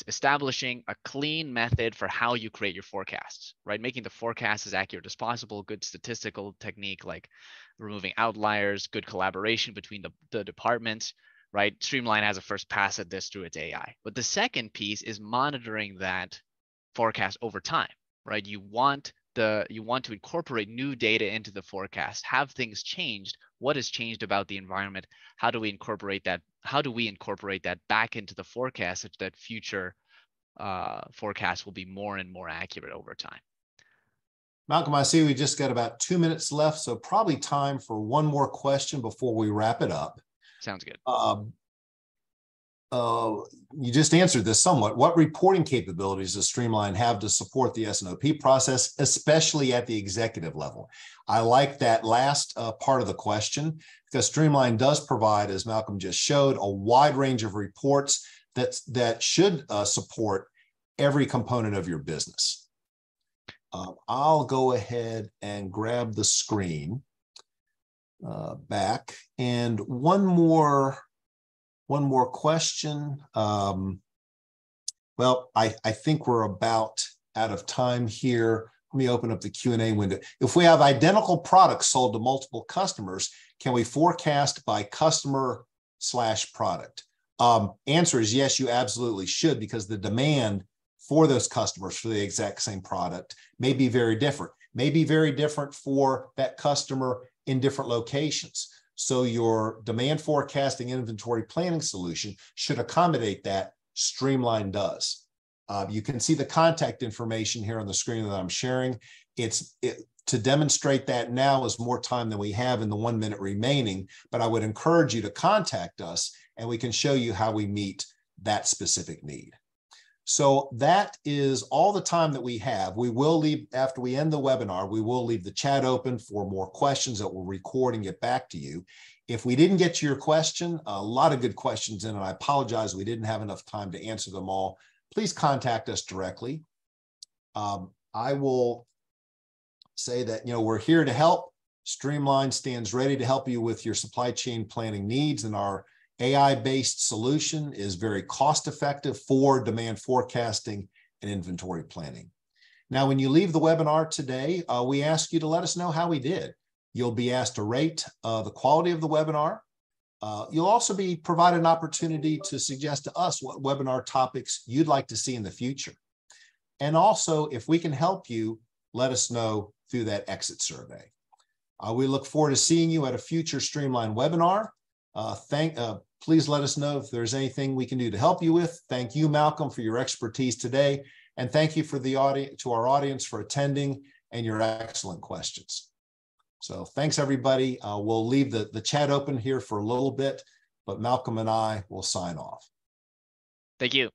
establishing a clean method for how you create your forecasts, right? Making the forecast as accurate as possible, good statistical technique like removing outliers, good collaboration between the departments, right? Streamline has a first pass at this through its AI. But the second piece is monitoring that forecast over time, right? You want to incorporate new data into the forecast. Have things changed? What has changed about the environment? How do we incorporate that? How do we incorporate that back into the forecast such that future forecasts will be more and more accurate over time? Malcolm, I see we just got about 2 minutes left, so probably time for one more question before we wrap it up. Sounds good. You just answered this somewhat. What reporting capabilities does Streamline have to support the S&OP process, especially at the executive level? I like that last part of the question, because Streamline does provide, as Malcolm just showed, a wide range of reports that should support every component of your business. I'll go ahead and grab the screen back. And one more question. Well, I think we're about out of time here. Let me open up the Q&A window. If we have identical products sold to multiple customers, can we forecast by customer/product? Answer is yes, you absolutely should, because the demand for those customers for the exact same product may be very different. May be very different for that customer in different locations. So your demand forecasting inventory planning solution should accommodate that. Streamline does. You can see the contact information here on the screen that I'm sharing. To demonstrate that now is more time than we have in the 1 minute remaining, but I would encourage you to contact us and we can show you how we meet that specific need. So that is all the time that we have. We will leave, after we end the webinar, we will leave the chat open for more questions that we'll record and get back to you. If we didn't get to your question, a lot of good questions in, and I apologize, we didn't have enough time to answer them all. please contact us directly. I will say that, we're here to help. Streamline stands ready to help you with your supply chain planning needs, and our AI-based solution is very cost-effective for demand forecasting and inventory planning. Now, when you leave the webinar today, we ask you to let us know how we did. You'll be asked to rate the quality of the webinar. You'll also be provided an opportunity to suggest to us what webinar topics you'd like to see in the future. And also, if we can help you, let us know through that exit survey. We look forward to seeing you at a future Streamline webinar. Please let us know if there's anything we can do to help you with. Thank you, Malcolm, for your expertise today. And thank you to our audience for attending and your excellent questions. So thanks, everybody. We'll leave the chat open here for a little bit, but Malcolm and I will sign off. Thank you.